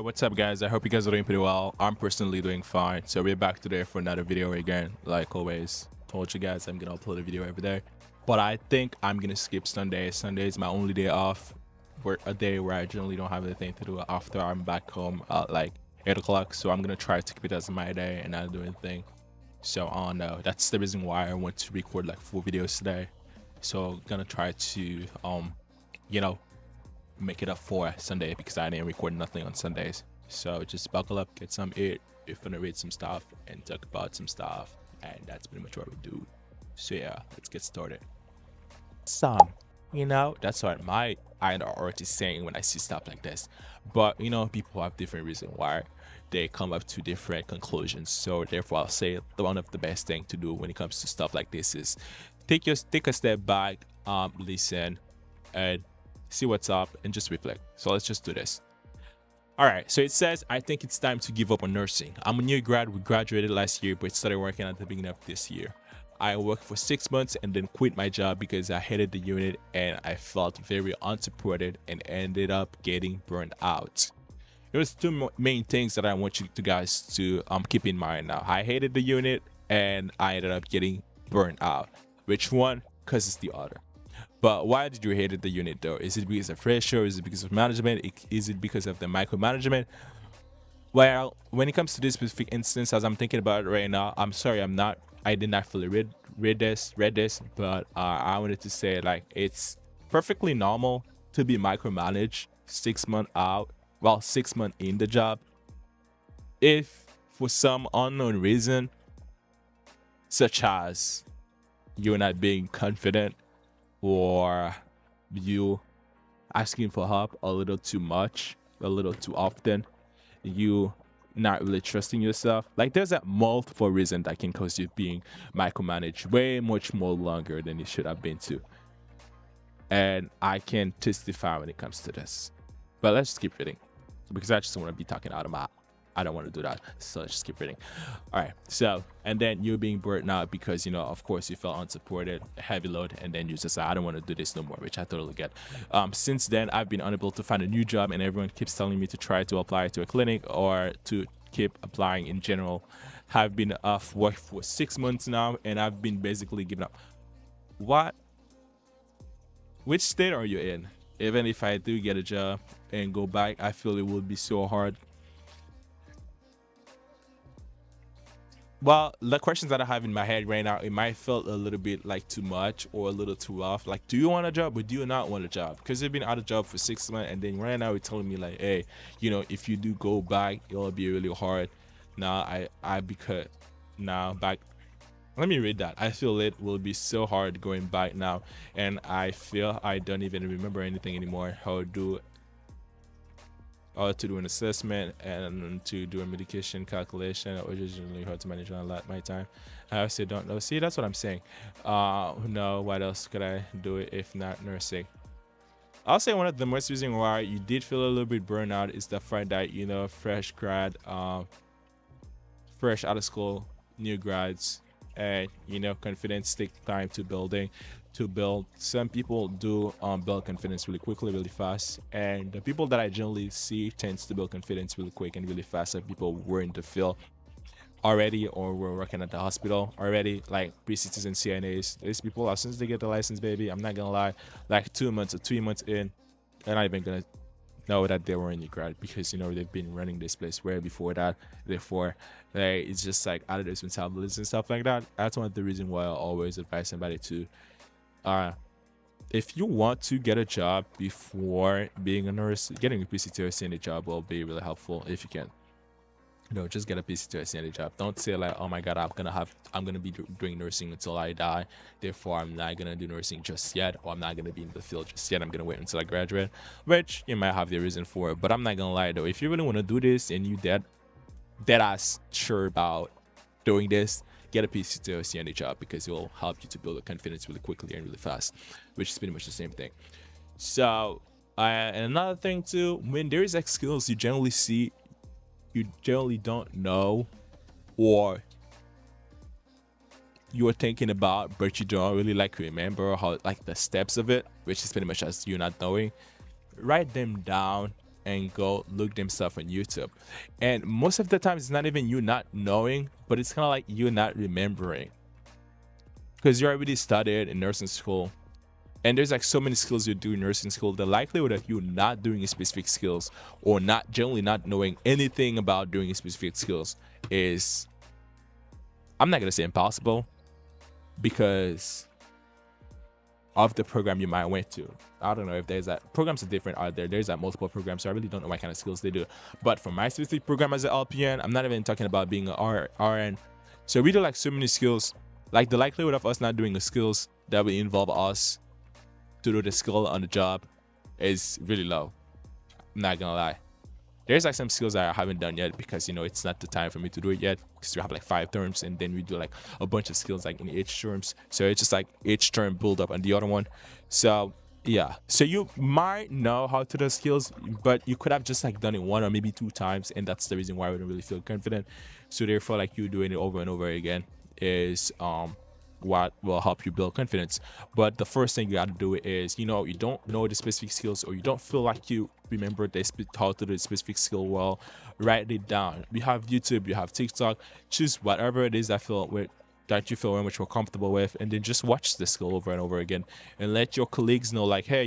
What's up, guys? I hope you guys are doing pretty well. I'm personally doing fine. So we're back today for another video again. Like always, told you guys I'm gonna upload a video every day, but I think I'm gonna skip Sunday. Sunday is my only day off, for a day where I generally don't have anything to do after I'm back home at like 8 o'clock. So I'm gonna try to keep it as my day and not do anything. So that's the reason why I want to record like 4 videos today. So gonna try to you know make it up for Sunday because I didn't record nothing on Sundays. So just buckle up, get some eat. We're gonna read some stuff and talk about some stuff, and that's pretty much what we do. So yeah, let's get started. Some, that's what my art is saying when I see stuff like this. But people have different reasons why they come up to different conclusions. So therefore, I'll say one of the best thing to do when it comes to stuff like this is take a step back, listen, and see what's up and just reflect. So let's just do this. All right, so it says, I think it's time to give up on nursing. I'm a new grad. We graduated last year, but started working at the beginning of this year. I worked for 6 months and then quit my job because I hated the unit and I felt very unsupported and ended up getting burned out. There's two main things that I want you guys to keep in mind now. I hated the unit and I ended up getting burned out. Which one? Because it's the other. But why did you hate the unit though? Is it because of pressure? Is it because of management? Is it because of the micromanagement? Well, when it comes to this specific instance, as I'm thinking about it right now, I'm sorry, I did not fully read this, but I wanted to say like it's perfectly normal to be micromanaged 6 months out, 6 months in the job. If for some unknown reason, such as you're not being confident, or you asking for help a little too much, a little too often, you not really trusting yourself, like there's a multiple reason that can cause you being micromanaged way much more longer than you should have been to. And I can testify when it comes to this. But let's just keep reading because I just want to be talking out of my, I don't want to do that. So let's just keep reading. All right. So, and then you're being burnt out because, of course you felt unsupported, heavy load, and then you just say, I don't want to do this no more, which I totally get. Since then, I've been unable to find a new job and everyone keeps telling me to try to apply to a clinic or to keep applying in general. I've been off work for 6 months now and I've been basically giving up. What? Which state are you in? Even if I do get a job and go back, I feel it will be so hard. Well, the questions that I have in my head right now, it might feel a little bit like too much or a little too rough. Like, do you want a job or do you not want a job? Because you've been out of job for 6 months and then right now you're telling me like, hey, if you do go back, it'll be really hard. Now back. Let me read that. I feel it will be so hard going back now, and I feel I don't even remember anything anymore. How to do an assessment and to do a medication calculation, or originally how to manage my time. I also don't know. See, that's what I'm saying. No, what else could I do if not nursing? I'll say one of the most reasons why you did feel a little bit burnout is the fact that fresh grad, fresh out of school, new grads, and confidence take time to build. Some people do build confidence really quickly, really fast, and the people that I generally see tends to build confidence really quick and really fast are people who were in the field already or were working at the hospital already, like pre-citizen CNAs. These people, as soon as they get the license, baby, I'm not gonna lie, like 2 months or 3 months in, they're not even gonna know that they were in the grad because they've been running this place way before that. Therefore, it's just like added responsibilities and stuff like that. That's one of the reasons why I always advise somebody to if you want to get a job before being a nurse, getting a PCT or CNA job will be really helpful if you can. Just get a PCT or CNA job. Don't say like, oh my god, I'm gonna be doing nursing until I die, therefore I'm not gonna do nursing just yet, or I'm not gonna be in the field just yet, I'm gonna wait until I graduate. Which you might have the reason for it, but I'm not gonna lie though, if you really want to do this and you dead ass sure about doing this, get a PCT or CNA job because it will help you to build a confidence really quickly and really fast, which is pretty much the same thing. So and another thing too, when there is skills you generally don't know, or you're thinking about but you don't really remember how like the steps of it, which is pretty much as you not knowing, write them down and go look them stuff on YouTube. And most of the time, it's not even you not knowing, but it's kind of like you not remembering because you already studied in nursing school. And there's like so many skills you do in nursing school. The likelihood of you not doing specific skills or not generally not knowing anything about doing specific skills is, I'm not gonna say impossible, because of the program you might went to. I don't know if there's that programs are different out there. There's like multiple programs, so I really don't know what kind of skills they do. But for my specific program as an LPN, I'm not even talking about being an RN. So we do like so many skills. Like the likelihood of us not doing the skills that will involve us to do the skill on the job is really low. I'm not gonna lie. There's like some skills that I haven't done yet because it's not the time for me to do it yet, because we have like 5 terms and then we do like a bunch of skills like in each terms. So it's just like each term build up on the other one. So yeah, so you might know how to do skills, but you could have just like done it 1 or maybe 2 times, and that's the reason why we don't really feel confident. So therefore, like you doing it over and over again is what will help you build confidence. But the first thing you got to do is, you don't know the specific skills, or you don't feel like you remember how to do the specific skill well, write it down. You have YouTube, you have TikTok, choose whatever it is that you feel very much more comfortable with, and then just watch the skill over and over again, and let your colleagues know, like, hey,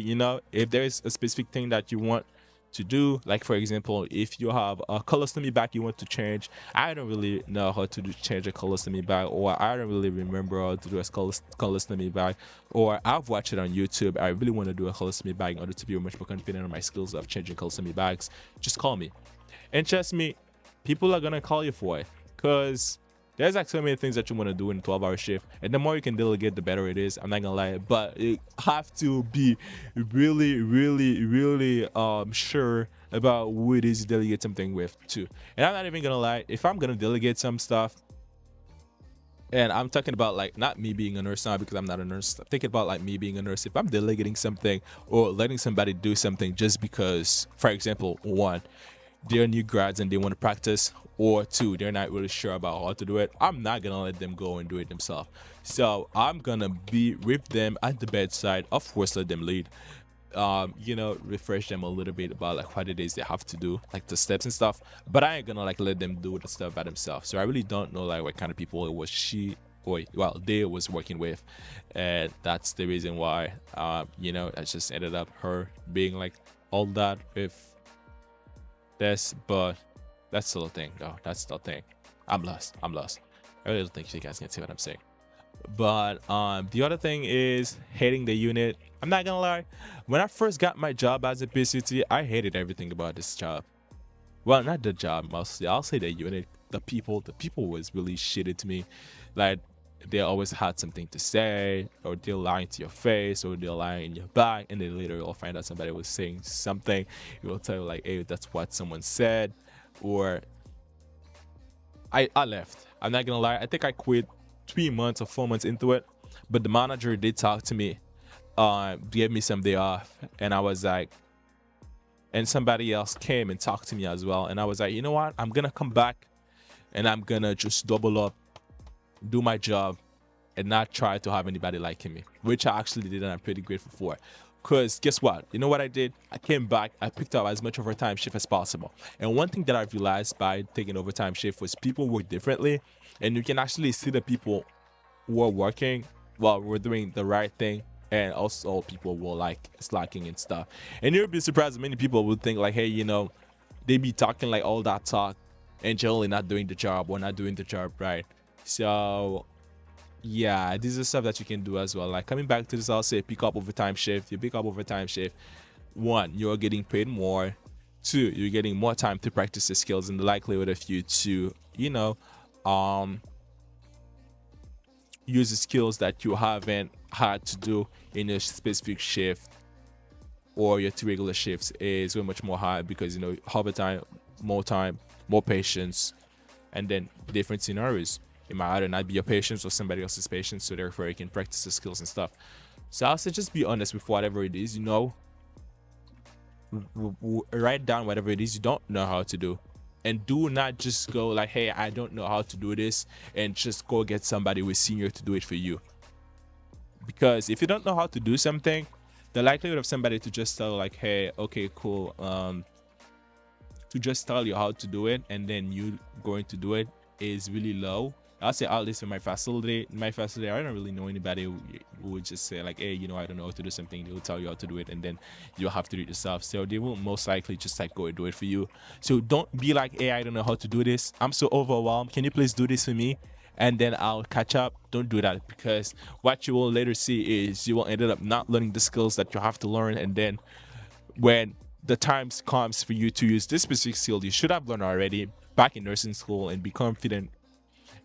if there's a specific thing that you want to do, like for example, if you have a colostomy bag you want to change, I don't really know how to change a colostomy bag, or I don't really remember how to do a colostomy bag, or I've watched it on YouTube, I really want to do a colostomy bag in order to be much more confident on my skills of changing colostomy bags, just call me. And trust me, people are gonna call you for it, because there's like so many things that you want to do in a 12-hour shift, and the more you can delegate, the better it is. I'm not gonna lie, but you have to be really, really, really sure about who it is you delegate something with too. And I'm not even gonna lie, if I'm gonna delegate some stuff, and I'm talking about like not me being a nurse now because I'm not a nurse, thinking about like me being a nurse, if I'm delegating something or letting somebody do something just because, for example, 1, they're new grads and they want to practice, or 2, they're not really sure about how to do it, I'm not gonna let them go and do it themselves. So I'm gonna be with them at the bedside, of course let them lead, refresh them a little bit about like what it is they have to do, like the steps and stuff, but I ain't gonna like let them do the stuff by themselves. So I really don't know like what kind of people it was they was working with, and that's the reason why I just ended up her being like all that with this. But that's still a thing though. That's still a thing. I'm lost. I really don't think you guys can see what I'm saying. But the other thing is hating the unit. I'm not gonna lie, when I first got my job as a PCT, I hated everything about this job. Well, not the job mostly, I'll say the unit. The people was really shitty to me. Like, they always had something to say, or they're lying to your face, or they're lying in your back, and then later you'll find out somebody was saying something. It will tell you like, hey, that's what someone said. Or I left. I'm not gonna lie, I think I quit 3 months or 4 months into it, but the manager did talk to me, gave me some day off, and I was like, and somebody else came and talked to me as well, and I was like, you know what, I'm gonna come back and I'm gonna just double up, do my job, and not try to have anybody liking me, which I actually did, and I'm pretty grateful for. Because guess what? You know what I did? I came back, I picked up as much overtime shift as possible. And one thing that I realized by taking overtime shift was people work differently, and you can actually see the people who are working while we're doing the right thing, and also people were like slacking and stuff. And you'll be surprised many people would think like, hey, they be talking like all that talk and generally not doing the job, or not doing the job right. So yeah, this is stuff that you can do as well. Like, coming back to this, I'll say pick up overtime shift. You pick up overtime shift, 1, you're getting paid more. 2, you're getting more time to practice the skills, and the likelihood of you to use the skills that you haven't had to do in a specific shift or your 2 regular shifts is very much more high, because overtime, more time, more patience, and then different scenarios. It might either not be your patience or somebody else's patience, so therefore you can practice the skills and stuff. So I'll say just be honest with whatever it is, write down whatever it is you don't know how to do, and do not just go like, hey, I don't know how to do this, and just go get somebody who is senior to do it for you. Because if you don't know how to do something, the likelihood of somebody to just tell like, hey, okay, cool, to just tell you how to do it and then you going to do it is really low. I'll say at least in my facility, I don't really know anybody who would just say like, hey, I don't know how to do something. They'll tell you how to do it, and then you'll have to do it yourself. So they will most likely just like go and do it for you. So don't be like, hey, I don't know how to do this. I'm so overwhelmed. Can you please do this for me? And then I'll catch up. Don't do that, because what you will later see is you will end up not learning the skills that you have to learn, and then when the times comes for you to use this specific skill you should have learned already back in nursing school and be confident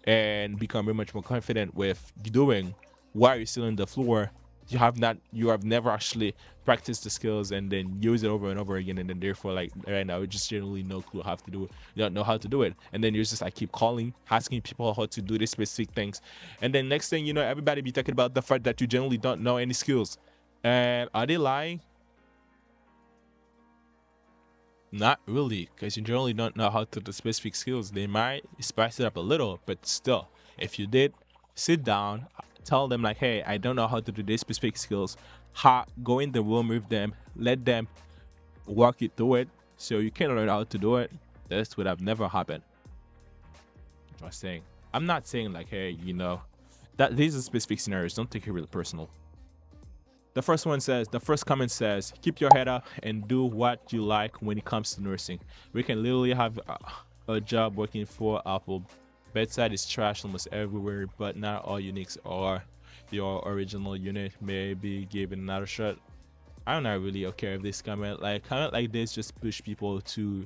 and become very much more confident with doing while you're still on the floor, you have never actually practiced the skills and then use it over and over again, and then therefore like right now you just generally no clue how to do it. You don't know how to do it, and then you're just like keep calling, asking people how to do these specific things, and then next thing you know, everybody be talking about the fact that you generally don't know any skills. And are they lying? Not really, because you generally don't know how to do specific skills. They might spice it up a little, but still, if you did, sit down, tell them like, hey, I don't know how to do these specific skills. Go in the room with them, let them walk you through it, so you can learn how to do it. This would have never happened. Just saying. I'm not saying like, hey, that these are specific scenarios. Don't take it really personal. The first comment says, keep your head up and do what you like when it comes to nursing. We can literally have a job working for Apple. Bedside is trash almost everywhere, but not all units are. Your original unit may be given another shot. I'm not really okay with this comment. Like, comment like this just push people to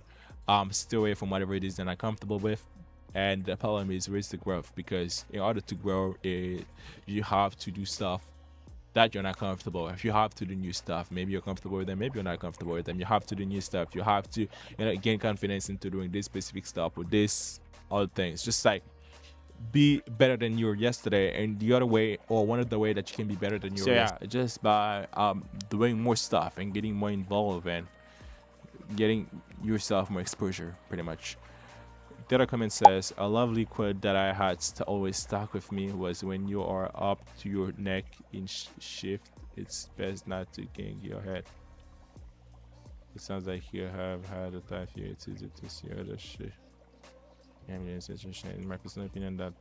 stay away from whatever it is they're not comfortable with. And the problem is raise the growth, because in order to grow, you have to do stuff that you're not comfortable. If you have to do new stuff, maybe you're comfortable with them, maybe you're not comfortable with them. You have to do new stuff. You have to gain confidence into doing this specific stuff with this other things. Just like be better than you were yesterday, and the other way, or one of the way that you can be better than you were yesterday, just by doing more stuff and getting more involved and getting yourself more exposure, pretty much. The other comment says, a lovely quote that I had to always stuck with me was, when you are up to your neck in shift, it's best not to gang your head. It sounds like you have had a tough year. It's easy to see other shit. In my personal opinion, that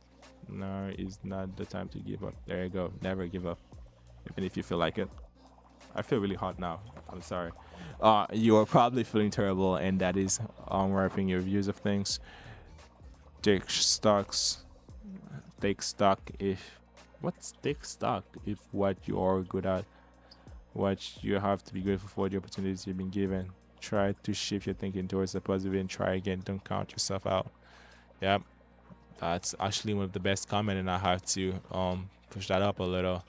now is not the time to give up. There you go. Never give up, even if you feel like it. I feel really hot now. I'm sorry. You are probably feeling terrible, and that is unwrapping your views of things. Take stock if what you are good at, what you have to be grateful for, the opportunities you've been given. Try to shift your thinking towards the positive and try again. Don't count yourself out. Yep, that's actually one of the best comments, and I have to push that up a little,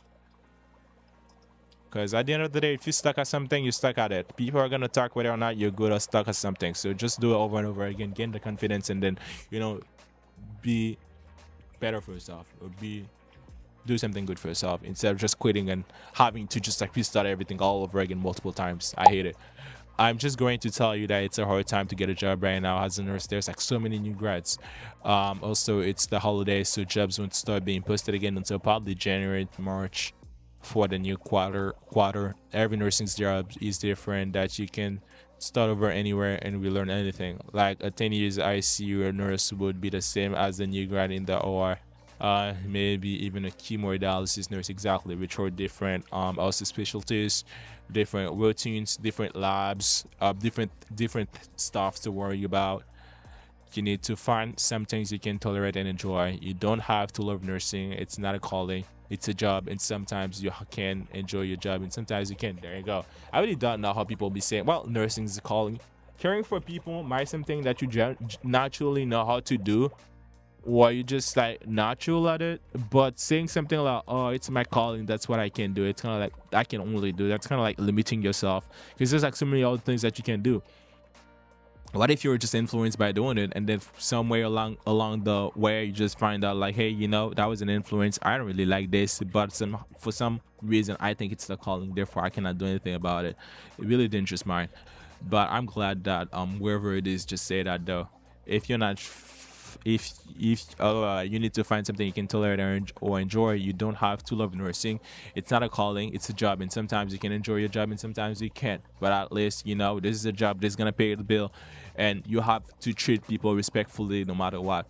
because at the end of the day, if you're stuck at something, you're stuck at it. People are gonna talk whether or not you're good or stuck at something. So just do it over and over again, gain the confidence, and then be better for yourself, or do something good for yourself, instead of just quitting and having to just like restart everything all over again multiple times. I hate it. I'm just going to tell you that it's a hard time to get a job right now as a nurse. There's like so many new grads. Also, it's the holidays, so jobs won't start being posted again until probably January, March for the new quarter. Every nursing job is different, that you can start over anywhere and relearn anything. Like a 10 years ICU nurse would be the same as a new grad in the OR. Maybe even a chemodialysis nurse, exactly, which are different also specialties, different routines, different labs, different stuff to worry about. You need to find some things you can tolerate and enjoy. You don't have to love nursing. It's not a calling, it's a job, and sometimes you can enjoy your job and sometimes you can't. There you go. I really don't know how people be saying, well, nursing is a calling. Caring for people might something that you naturally know how to do, or you just like natural at it, but saying something like, oh, it's my calling, that's what I can do, it's kind of like I can only do, that's kind of like limiting yourself, because there's like so many other things that you can do. What if you were just influenced by doing it, and then somewhere along the way you just find out like, hey, that was an influence, I don't really like this, but for some reason I think it's the calling, therefore I cannot do anything about it. It really didn't just mine. But I'm glad that wherever it is, just say that though. If you're not if you need to find something you can tolerate or enjoy, you don't have to love nursing. It's not a calling, it's a job, and sometimes you can enjoy your job and sometimes you can't, but at least you know this is a job that's gonna pay the bill, and you have to treat people respectfully no matter what.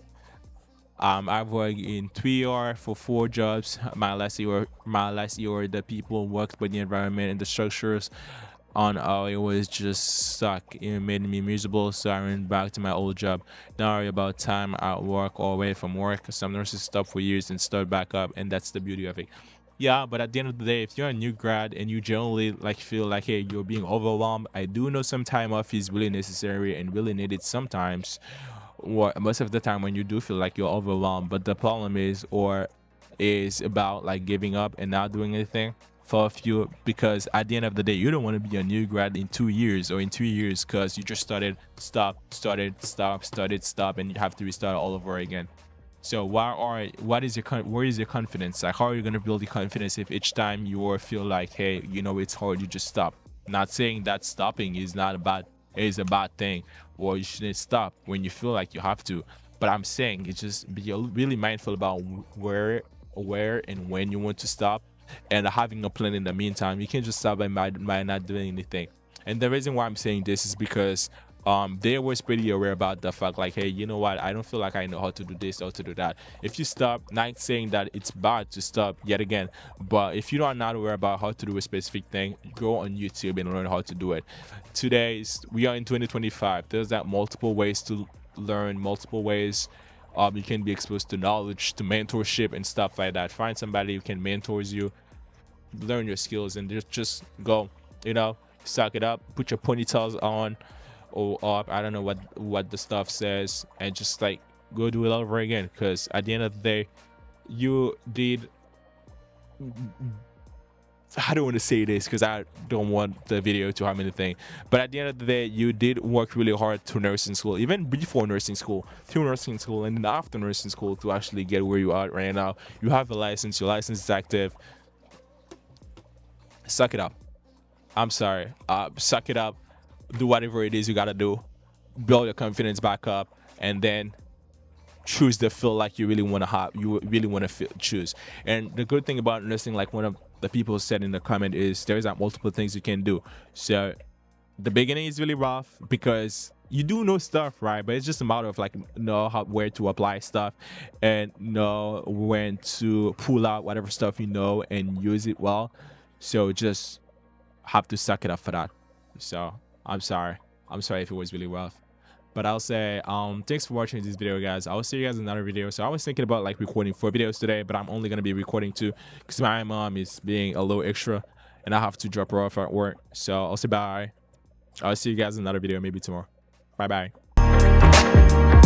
I've worked in 3R for 4 jobs. My last year, the people worked with the environment and the structures on how it was just stuck. It made me miserable, so I went back to my old job. Don't worry about time at work or away from work. Some nurses stop for years and start back up, and that's the beauty of it. Yeah, but at the end of the day, if you're a new grad and you generally like feel like hey you're being overwhelmed, I do know some time off is really necessary and really needed sometimes, or most of the time when you do feel like you're overwhelmed. But the problem is about like giving up and not doing anything for a few, because at the end of the day you don't want to be a new grad in 2 years or in 3 years because you just started stop and you have to restart all over again. So where is your confidence? Like how are you gonna build the confidence if each time you feel like hey you know it's hard you just stop? Not saying that stopping is not a bad thing, or you shouldn't stop when you feel like you have to, but I'm saying it's just be really mindful about where and when you want to stop, and having a plan in the meantime. You can't just stop by not doing anything. And the reason why I'm saying this is because they was pretty aware about the fact like hey you know what, I don't feel like I know how to do this or to do that. If you stop, not saying that it's bad to stop yet again, but if you are not aware about how to do a specific thing, go on YouTube and learn how to do it. We are in 2025. There's that multiple ways to learn, multiple ways you can be exposed to knowledge, to mentorship and stuff like that. Find somebody who can mentors you, learn your skills, and just go, you know, suck it up, put your ponytails on or up, I don't know what the stuff says, and just like go do it all over again, because at the end of the day you did, I don't want to say this because I don't want the video to have anything, but at the end of the day you did work really hard to nursing school, even before nursing school, through nursing school, and then after nursing school to actually get where you are right now. You have a license, your license is active. Suck it up. I'm sorry. Suck it up. Do whatever it is you gotta do. Build your confidence back up, and then choose the field like you really want to have. You really want to choose. And the good thing about nursing, like one of the people said in the comment, is there's like multiple things you can do. So the beginning is really rough because you do know stuff, right? But it's just a matter of like know where to apply stuff and know when to pull out whatever stuff you know and use it well. So just have to suck it up for that. So I'm sorry if it was really rough, but I'll say thanks for watching this video, guys. I'll see you guys in another video. So I was thinking about like recording 4 videos today, but I'm only gonna be recording 2 because my mom is being a little extra and I have to drop her off at work. So I'll say bye. I'll see you guys in another video, maybe tomorrow. Bye bye.